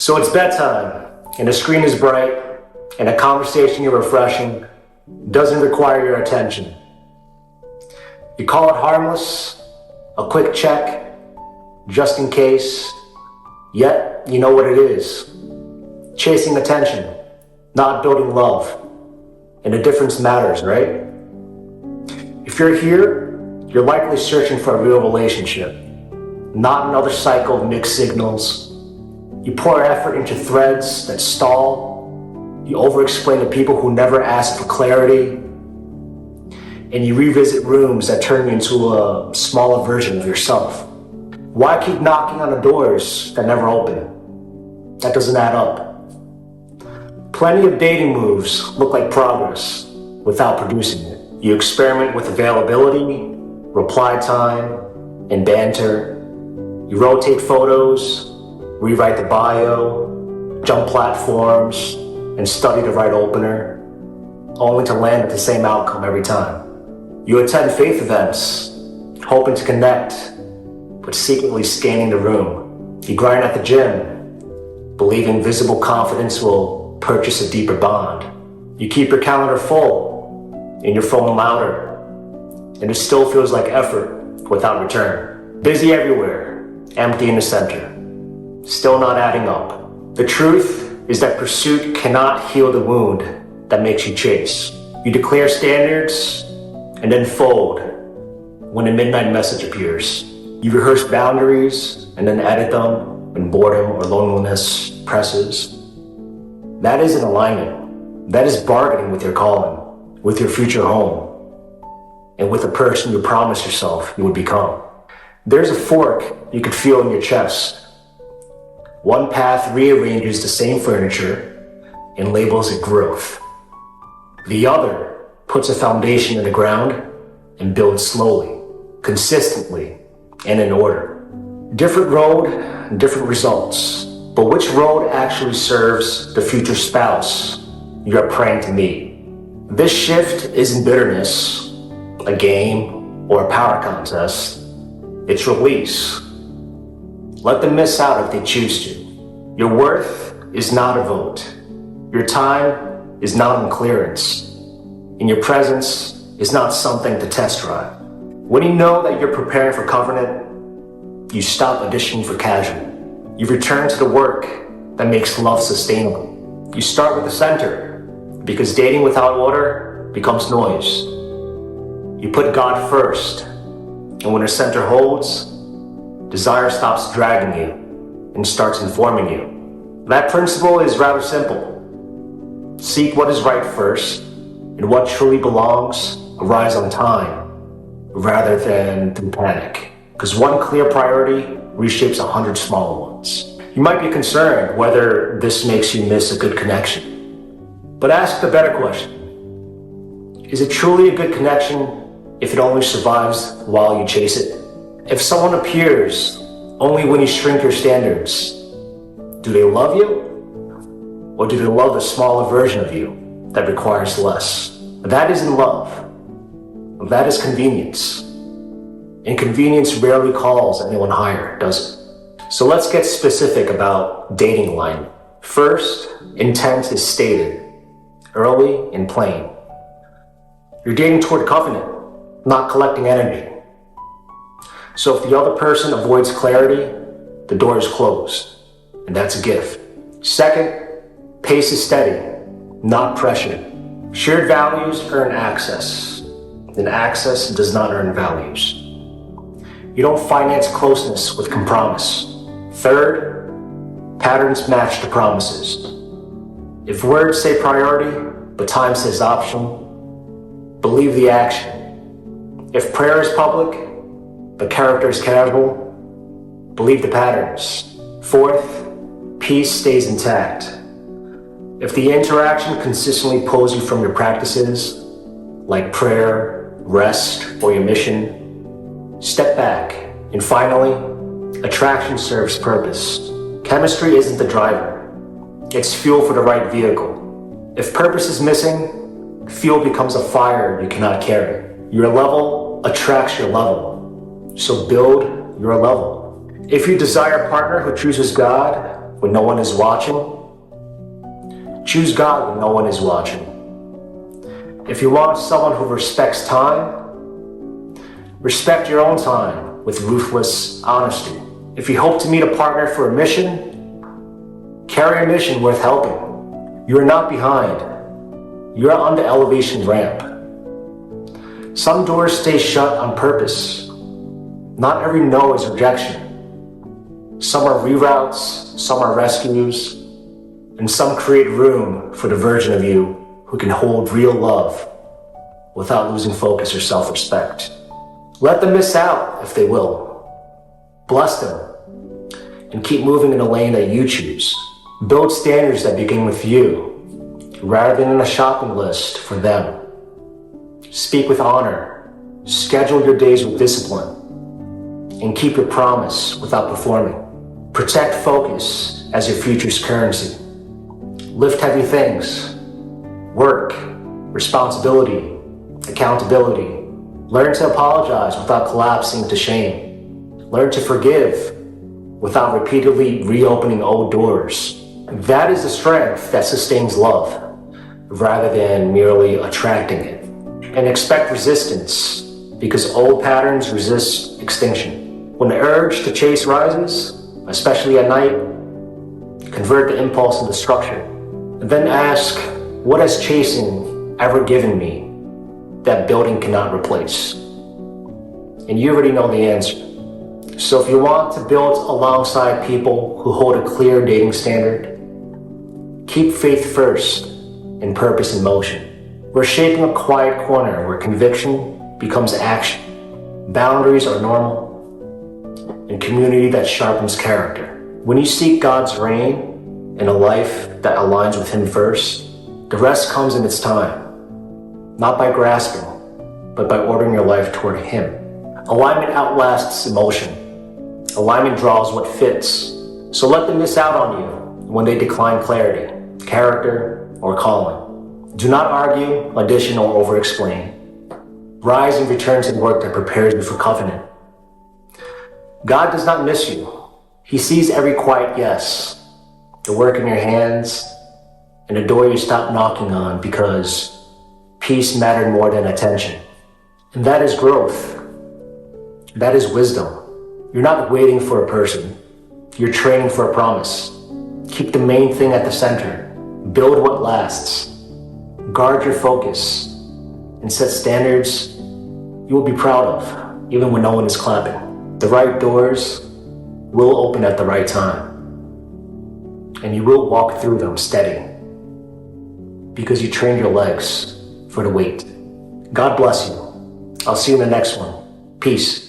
So it's bedtime, and the screen is bright, and a conversation you're refreshing doesn't require your attention. You call it harmless, a quick check, just in case, yet you know what it is. Chasing attention, not building love. And the difference matters, right? If you're here, you're likely searching for a real relationship, not another cycle of mixed signals. You pour effort into threads that stall. You over-explain to people who never ask for clarity. And you revisit rooms that turn you into a smaller version of yourself. Why keep knocking on the doors that never open? That doesn't add up. Plenty of dating moves look like progress without producing it. You experiment with availability, reply time, and banter. You rotate photos, rewrite the bio, jump platforms, and study the right opener, only to land at the same outcome every time. You attend faith events, hoping to connect, but secretly scanning the room. You grind at the gym, believing visible confidence will purchase a deeper bond. You keep your calendar full and your phone louder, and it still feels like effort without return. Busy everywhere, empty in the center, still not adding up. The truth is that pursuit cannot heal the wound that makes you chase. You declare standards and then fold when a midnight message appears. You rehearse boundaries and then edit them when boredom or loneliness presses. That isn't alignment. That is bargaining with your calling, with your future home, and with the person you promised yourself you would become. There's a fork you could feel in your chest. One path rearranges the same furniture and labels it growth. The other puts a foundation in the ground and builds slowly, consistently, and in order. Different road, different results. But which road actually serves the future spouse you're praying to meet? This shift isn't bitterness, a game, or a power contest. It's release. Let them miss out if they choose to. Your worth is not a vote. Your time is not on clearance. And your presence is not something to test drive. When you know that you're preparing for covenant, you stop auditioning for casual. You return to the work that makes love sustainable. You start with the center, because dating without order becomes noise. You put God first, and when the center holds, desire stops dragging you and starts informing you. That principle is rather simple. Seek what is right first, and what truly belongs arise on time, rather than through panic. Because one clear priority reshapes 100 smaller ones. You might be concerned whether this makes you miss a good connection. But ask the better question. Is it truly a good connection if it only survives while you chase it? If someone appears only when you shrink your standards, do they love you? Or do they love the smaller version of you that requires less? That isn't love. That is convenience. And convenience rarely calls anyone higher, does it? So let's get specific about dating alignment. First, intent is stated, early and plain. You're dating toward covenant, not collecting energy. So if the other person avoids clarity, the door is closed, and that's a gift. Second, pace is steady, not pressure. Shared values earn access, and access does not earn values. You don't finance closeness with compromise. Third, patterns match the promises. If words say priority, but time says option, believe the action. If prayer is public, but character is casual, believe the patterns. Fourth, peace stays intact. If the interaction consistently pulls you from your practices, like prayer, rest, or your mission, step back. And finally, attraction serves purpose. Chemistry isn't the driver. It's fuel for the right vehicle. If purpose is missing, fuel becomes a fire you cannot carry. Your level attracts your level. So build your level. If you desire a partner who chooses God, when no one is watching. Choose God when no one is watching. If you want someone who respects time, respect your own time with ruthless honesty. If you hope to meet a partner for a mission, carry a mission worth helping. You are not behind. You are on the elevation ramp. Some doors stay shut on purpose. Not every no is rejection. Some are reroutes, some are rescues, and some create room for the version of you who can hold real love without losing focus or self-respect. Let them miss out if they will. Bless them and keep moving in a lane that you choose. Build standards that begin with you rather than in a shopping list for them. Speak with honor, schedule your days with discipline, and keep your promise without performing. Protect focus as your future's currency. Lift heavy things, work, responsibility, accountability. Learn to apologize without collapsing into shame. Learn to forgive without repeatedly reopening old doors. That is the strength that sustains love, rather than merely attracting it. And expect resistance, because old patterns resist extinction. When the urge to chase rises, especially at night, convert the impulse into structure. And then ask, what has chasing ever given me that building cannot replace? And you already know the answer. So if you want to build alongside people who hold a clear dating standard, keep faith first and purpose in motion. We're shaping a quiet corner where conviction becomes action, boundaries are normal, and community that sharpens character. When you seek God's reign in a life that aligns with Him first, the rest comes in its time, not by grasping, but by ordering your life toward Him. Alignment outlasts emotion. Alignment draws what fits. So let them miss out on you when they decline clarity, character, or calling. Do not argue, audition, or over-explain. Rise and return to the work that prepares you for covenant. God does not miss you. He sees every quiet yes, the work in your hands, and the door you stopped knocking on because peace mattered more than attention. And that is growth. That is wisdom. You're not waiting for a person. You're training for a promise. Keep the main thing at the center. Build what lasts. Guard your focus and set standards you will be proud of, even when no one is clapping. The right doors will open at the right time, and you will walk through them steady because you trained your legs for the wait. God bless you. I'll see you in the next one. Peace.